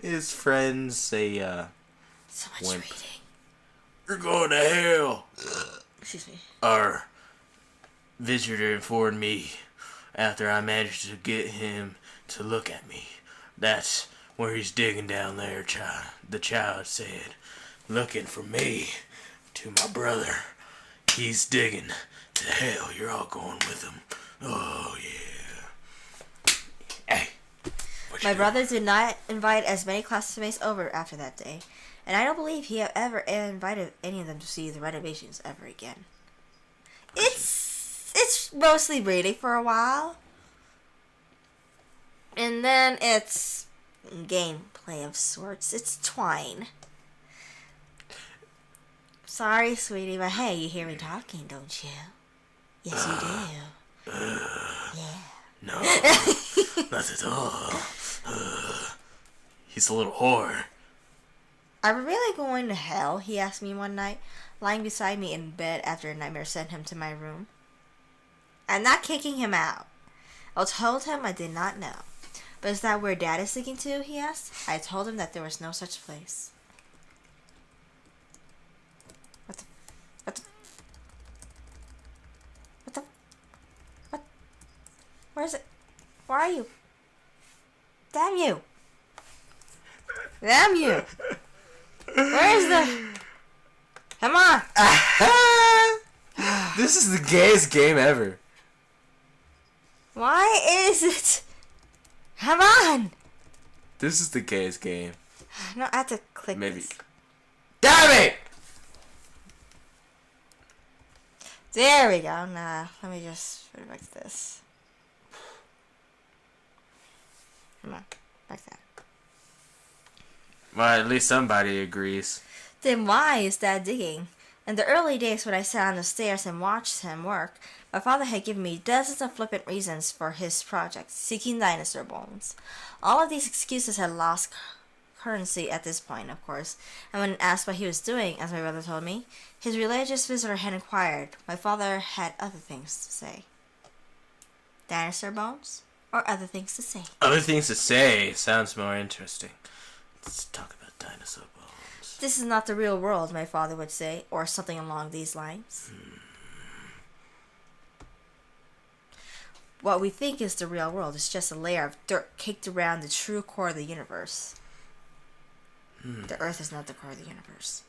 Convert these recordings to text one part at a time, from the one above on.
His friends say, So much wimp. reading. You're going to hell. Excuse me. Our visitor informed me after I managed to get him to look at me. That's where he's digging down there, child. The child said, looking for me to my brother. He's digging to hell. You're all going with him. Oh, yeah. Hey. My brother did not invite as many classmates over after that day, and I don't believe he ever invited any of them to see the renovations ever again. It's mostly reading for a while, and then it's gameplay of sorts. It's twine. Sorry, sweetie, but hey, you hear me talking, don't you? Yes, you do. Yeah. No, not at all. He's a little whore. Are we really going to hell? He asked me one night, lying beside me in bed after a nightmare sent him to my room. I'm not kicking him out. I told him I did not know. But is that where Dad is sticking to? He asked. I told him that there was no such place. What the? What? Where is it? Where are you? Damn you! Damn you! Where is the... Come on! This is the gayest game ever. Why is it? Come on! This is the gayest game. No, I have to click Maybe. this. Damn it! There we go. Nah, let me just put it back to this. Come on, back there. Well, at least somebody agrees. Then why is Dad digging? In the early days when I sat on the stairs and watched him work, my father had given me dozens of flippant reasons for his project, seeking dinosaur bones. All of these excuses had lost currency at this point, of course, and when asked what he was doing, as my brother told me, his religious visitor had inquired, my father had other things to say. Dinosaur bones? Or other things to say? Other things to say sounds more interesting. Let's talk about dinosaur bones. This is not the real world, my father would say, or something along these lines. What we think is the real world is just a layer of dirt caked around the true core of the universe. The Earth is not the core of the universe.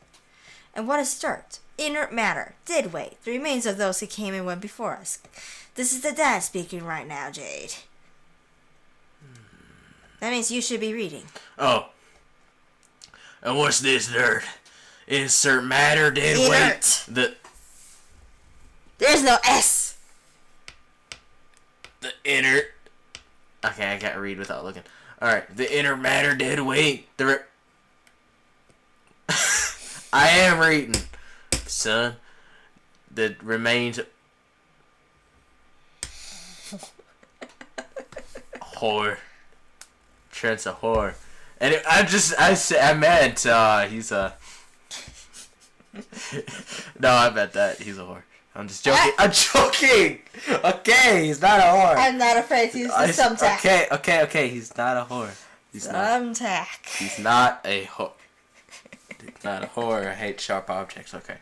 And what is dirt? Inert matter, dead weight, the remains of those who came and went before us. This is the Dad speaking right now, Jade. That means you should be reading. Oh. And what's this dirt? Insert matter, dead Inert. weight. There's no S! The inert. Okay, I can't read without looking. Alright, the inner matter, dead weight. I am reading, son. The remains. Whore. Trent's a whore. And I meant, he's a... No, I meant that. He's a whore. I'm just joking. I'm joking! Okay, he's not a whore. I'm not afraid to use the thumbtack. Okay, he's not a whore. He's Thumbtack. He's not a whore. He's not a whore. I hate sharp objects. Okay.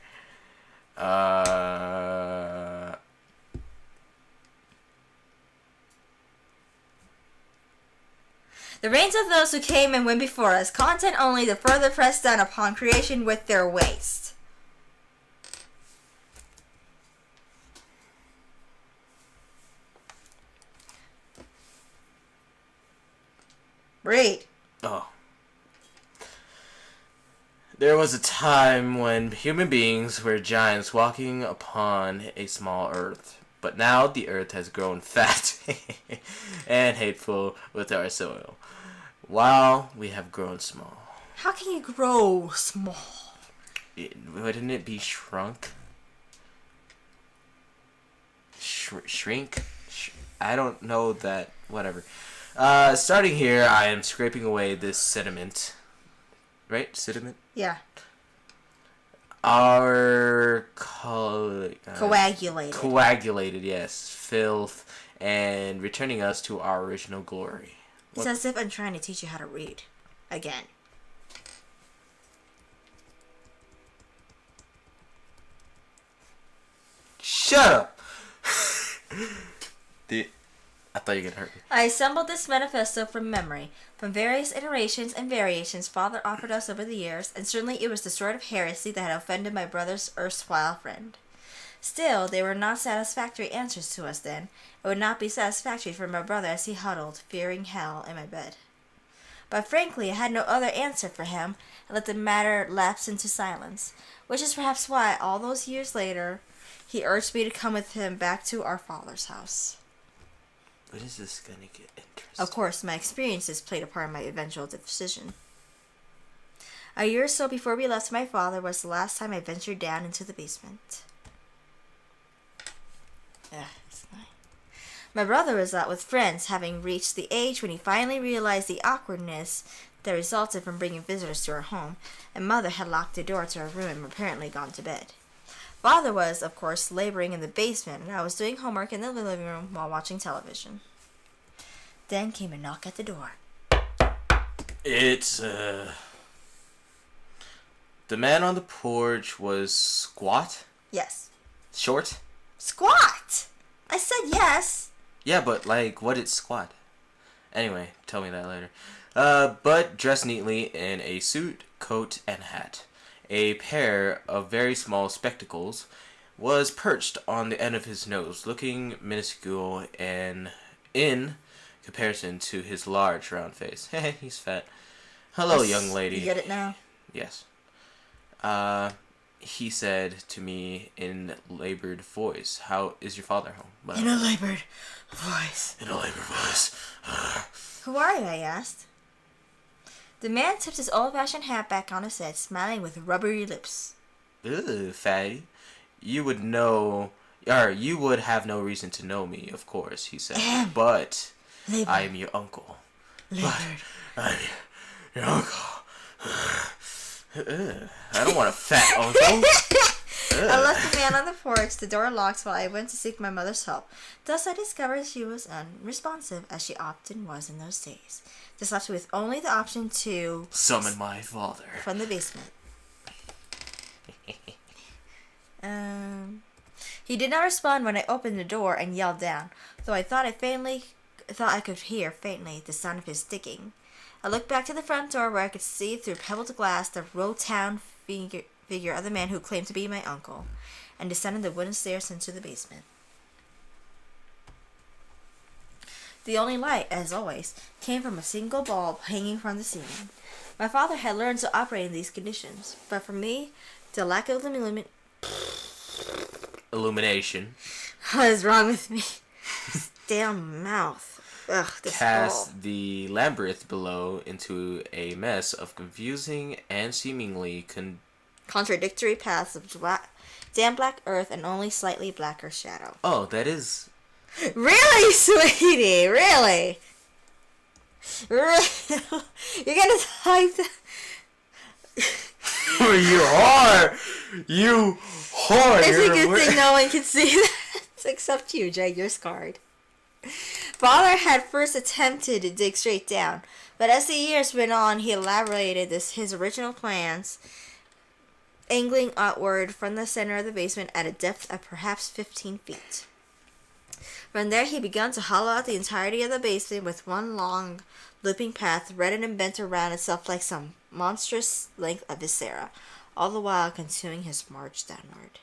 The reigns of those who came and went before us, content only the further pressed down upon creation with their waste. Read. Oh. There was a time when human beings were giants walking upon a small earth. But now the earth has grown fat and hateful with our soil, while we have grown small. How can you grow small? Wouldn't it be shrunk? Shrink? I don't know that. Whatever. Starting here, I am scraping away this sediment. Right? Sediment? Yeah. Our coagulated, yes, filth, and returning us to our original glory. It's as if I'm trying to teach you how to read. again. Shut up! I thought you were gonna hurt me. I assembled this manifesto from memory, from various iterations and variations Father offered us over the years, and certainly it was the sort of heresy that had offended my brother's erstwhile friend. Still, they were not satisfactory answers to us then. It would not be satisfactory for my brother as he huddled, fearing hell, in my bed. But frankly, I had no other answer for him, and let the matter lapse into silence, which is perhaps why, all those years later, he urged me to come with him back to our father's house. When is this gonna get interesting? Of course, my experiences played a part in my eventual decision. A year or so before we left my father was the last time I ventured down into the basement. It's nice. My brother was out with friends, having reached the age when he finally realized the awkwardness that resulted from bringing visitors to our home, and Mother had locked the door to her room and apparently gone to bed. Father was, of course, laboring in the basement, and I was doing homework in the living room while watching television. Then came a knock at the door. It's, The man on the porch was squat? Yes. Short? Squat! I said yes. Yeah, but, what is squat? Anyway, tell me that later. But dressed neatly in a suit, coat, and hat. A pair of very small spectacles was perched on the end of his nose, looking minuscule and in comparison to his large round face. Hey, he's fat. Hello, young lady. You get it now? Yes. He said to me in labored voice, "How is your father home?" But In a labored voice. In a labored voice. Who are you? I asked. The man tipped his old-fashioned hat back on his head, smiling with rubbery lips. Ugh, fatty. You would have no reason to know me, of course, he said. But Labored. I am your uncle. Labored. But I am your uncle. I don't want a fat uncle. I left the man on the porch, the door locked, while I went to seek my mother's help. Thus I discovered she was unresponsive, as she often was in those days. This left me with only the option to summon my father from the basement. He did not respond when I opened the door and yelled down, though I thought I could hear faintly the sound of his digging. I looked back to the front door where I could see through pebbled glass the rotund figure of the man who claimed to be my uncle, and descended the wooden stairs into the basement. The only light, as always, came from a single bulb hanging from the ceiling. My father had learned to operate in these conditions, but for me, the lack of illumination. What is wrong with me? This damn mouth. Ugh, this cast hole. The labyrinth below into a mess of confusing and seemingly contradictory paths of damn black earth and only slightly blacker shadow. Oh, that is... Really, sweetie? Really? You're gonna type that? You are! You whore! It's a good thing no one can see that except you, Jade. You're scarred. Father had first attempted to dig straight down, but as the years went on, he elaborated his original plans, angling outward from the center of the basement at a depth of perhaps 15 feet. From there, he began to hollow out the entirety of the basement with one long, looping path threaded and bent around itself like some monstrous length of viscera, all the while continuing his march downward.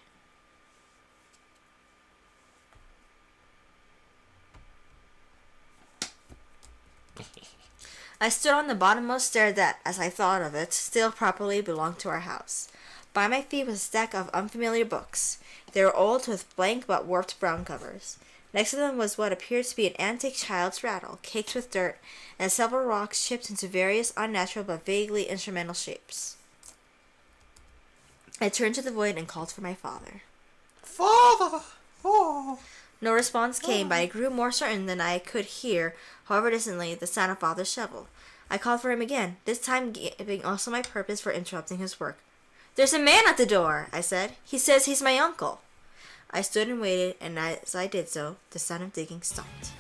I stood on the bottommost stair that, as I thought of it, still properly belonged to our house. By my feet was a stack of unfamiliar books. They were old, with blank but warped brown covers. Next to them was what appeared to be an antique child's rattle, caked with dirt, and several rocks chipped into various unnatural but vaguely instrumental shapes. I turned to the void and called for my father. Father! Oh! No response came, but I grew more certain than I could hear, however distantly, the sound of Father's shovel. I called for him again, this time giving also my purpose for interrupting his work. "There's a man at the door," I said. "He says he's my uncle." I stood and waited, and as I did so, the sound of digging stopped.